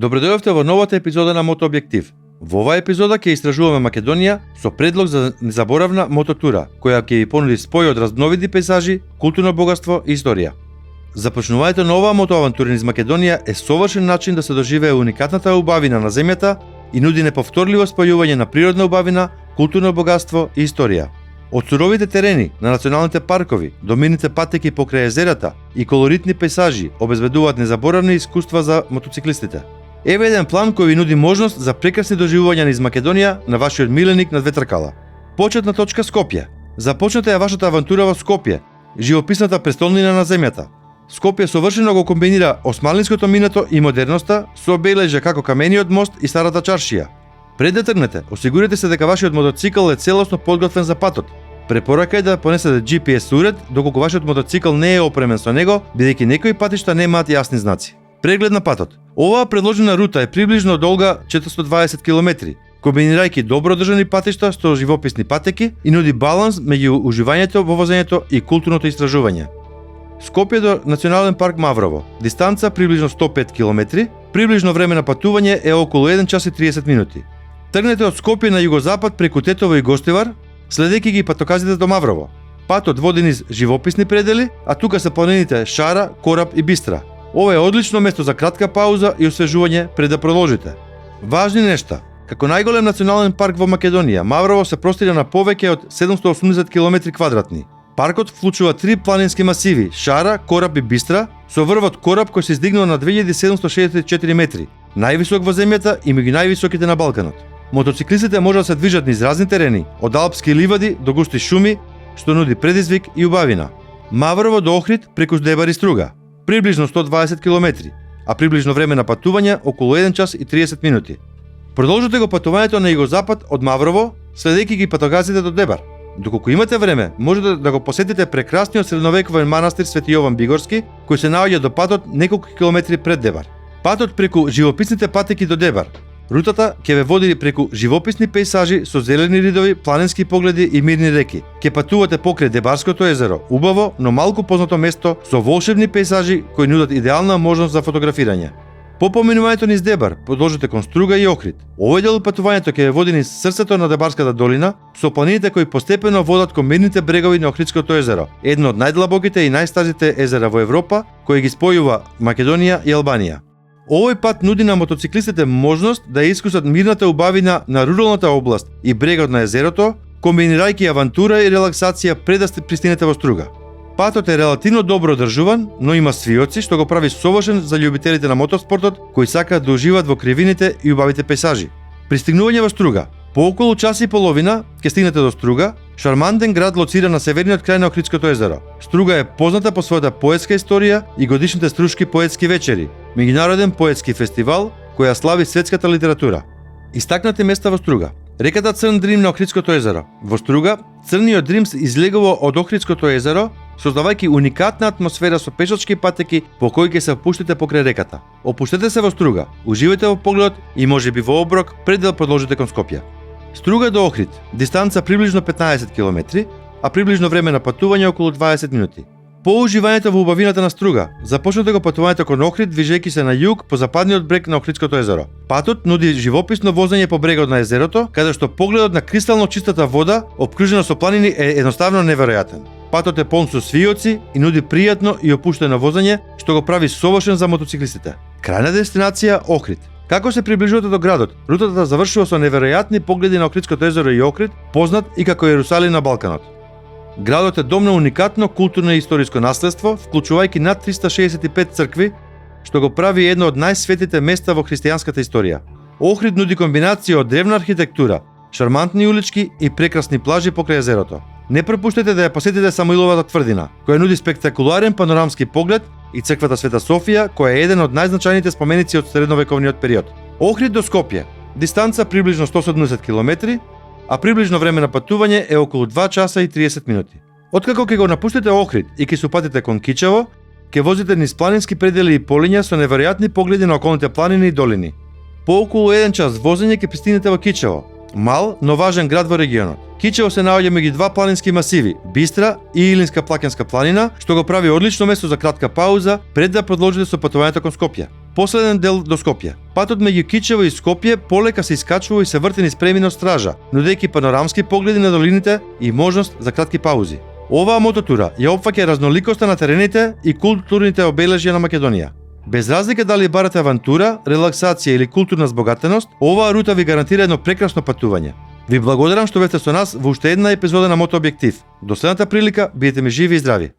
Добродојавте во новата епизода на Мотообјектив. Во оваа епизода ќе истражуваме Македонија со предлог за незаборавна мототура, која ќе ви понуди спој од разновидни пејзажи, културно богатство и историја. Започнувањето на оваа мотоавантура низ Македонија е совршен начин да се доживее уникатната убавина на земјата и нуди неповторливо спојување на природна убавина, културно богатство и историја. Од суровите терени на националните паркови до мирните патеки покрај езерата и колоритни пејзажи обезбедуваат незаборавни искуства за мотоциклистите. Еве еден план кој ви нуди можност за прекрасни доживувања низ Македонија на вашиот миленик на две тркала. Почетна точка Скопје. Започнете ја вашата авантура во Скопје, живописната престолнина на земјата. Скопје совршено го комбинира османлинското минато и модерноста со обележја како камениот мост и старата чаршија. Пред да тргнете, осигурете се дека вашиот мотоцикл е целосно подготвен за патот. Препорака е да понесете GPS уред доколку вашиот мотоцикл не е опремен со него, бидејќи некои патишта немаат јасни знаци. Преглед на патот. Оваа предложена рута е приближно долга 420 км, комбинирајќи добро одржани патишта со живописни патеки и нуди баланс меѓу уживањето во возењето и културното истражување. Скопје до Национален парк Маврово. Дистанца приближно 105 км, приближно време на патување е околу 1 час и 30 минути. Тргнете од Скопје на југозапад преку Тетово и Гостивар, следејќи ги патоказите до Маврово. Патот води низ живописни предели, а тука се планините Шара, Кораб и Бистра. Ова е одлично место за кратка пауза и освежување пред да продолжите. Важни нешта. Како најголем национален парк во Македонија, Маврово се простира на повеќе од 780 км квадратни. Паркот вклучува 3 планински масиви: Шара, Кораб и Бистра, со врвот Кораб кој се издигнува на 2764 метри, највисок во земјата и меѓу највисоките на Балканот. Мотоциклистите може да се движат низ разни терени, од алпски ливади до густи шуми, што нуди предизвик и убавина. Маврово до Охрид преку Дебар и Струга, приближно 120 км, а приближно време на патување околу 1 час и 30 минути. Продолжете го патувањето на југозапад од Маврово, следејќи ги патоказите до Дебар. Доколку имате време, можете да го посетите прекрасниот средновековен манастир Свети Јован Бигорски, кој се наоѓа до патот неколку километри пред Дебар. Патот преку живописните патеки до Дебар. Рутата ќе ве води преку живописни пејзажи со зелени ридови, планински погледи и мирни реки. Ќе патувате покрај Дебарското езеро, убаво, но малку познато место со волшебни пејзажи кои нудат идеална можност за фотографирање. По поминувањето низ Дебар, продолжете кон Струга и Охрид. Овој дел патувањето ќе ве води низ срцето на Дебарската долина, со планините кои постепено водат кон мирните брегови на Охридското езеро, едно од најдлабоките и најстарите езера во Европа, кој ги спојува Македонија и Албанија. Овој пат нуди на мотоциклистите можност да искусат мирната убавина на руралната област и брегот на езерото, комбинирајќи авантура и релаксација пред да пристигнете во Струга. Патот е релативно добро одржуван, но има свиоци што го прави совршен за љубителите на мотоспортот кои сакаат да уживаат во кривините и убавите пејзажи. Пристигнување во Струга. По околу час и половина ќе стигнете до Струга, шармантен град лоциран на северниот крај на Охридското езеро. Струга е позната по својата поетска историја и годишните Струшки поетски вечери, меѓународен поетски фестивал која слави светската литература. Истакнати места во Струга. Реката Црн Дрим на Охридското езеро. Во Струга, црниот Дрим излегува од Охридското езеро, создавајќи уникатна атмосфера со пешачки патеки по кои ќе се пуштите покрај реката. Опуштете се во Струга, уживајте во погледот и можеби во оброк пред да продолжите кон Скопје. Струга до Охрид, дистанца приближно 15 км, а приближно време на патување околу 20 минути. По уживањето во убавината на Струга, започнете го патувањето кон Охрид движејќи се на југ по западниот брег на Охридското езеро. Патот нуди живописно возење по брегот на езерото, каде што погледот на кристално чистата вода, опкружена со планини, е едноставно неверојатен. Патот е полн со свиоци и нуди пријатно и опуштено возење, што го прави совршен за мотоциклистите. Крајна дестинација Охрид. Како се приближувате до градот, рутата завршува со неверојатни погледи на Охридското езеро и Охрид, познат и како Јерусалим на Балканот. Градот е дом на уникатно културно и историско наследство, вклучувајќи над 365 цркви, што го прави едно од најсветите места во христијанската историја. Охрид нуди комбинација од древна архитектура, шармантни улички и прекрасни плажи покрај езерото. Не пропуштете да ја посетите Самуиловата тврдина, која нуди спектакуларен панорамски поглед, и црквата Света Софија, која е еден од најзначајните споменици од средновековниот период. Охрид до Скопје. Дистанца приближно 170 км, а приближно време на патување е околу 2 часа и 30 минути. Откако ќе го напуштите Охрид и ќе се упатите кон Кичево, ќе возите низ планински предели и полиња со неверојатни погледи на околните планини и долини. По околу 1 час возење ќе пристигнете во Кичево, мал, но важен град во регионот. Кичево се наоѓа меѓу два планински масиви, Бистра и Илинска плакенска планина, што го прави одлично место за кратка пауза пред да продолжите со патувањето кон Скопје. последен дел до Скопје. Патот меѓу Кичево и Скопје полека се искачува и се врти низ премино стража, нудејќи панорамски погледи на долините и можност за кратки паузи. Оваа мототура ја опфаќа разноликоста на терените и културните обележја на Македонија. Без разлика дали барате авантура, релаксација или културна збогатеност, оваа рута ви гарантира едно прекрасно патување. Ви благодарам што бевте со нас во уште една епизода на Мотообјектив. До следната прилика, бидете ми живи и здрави.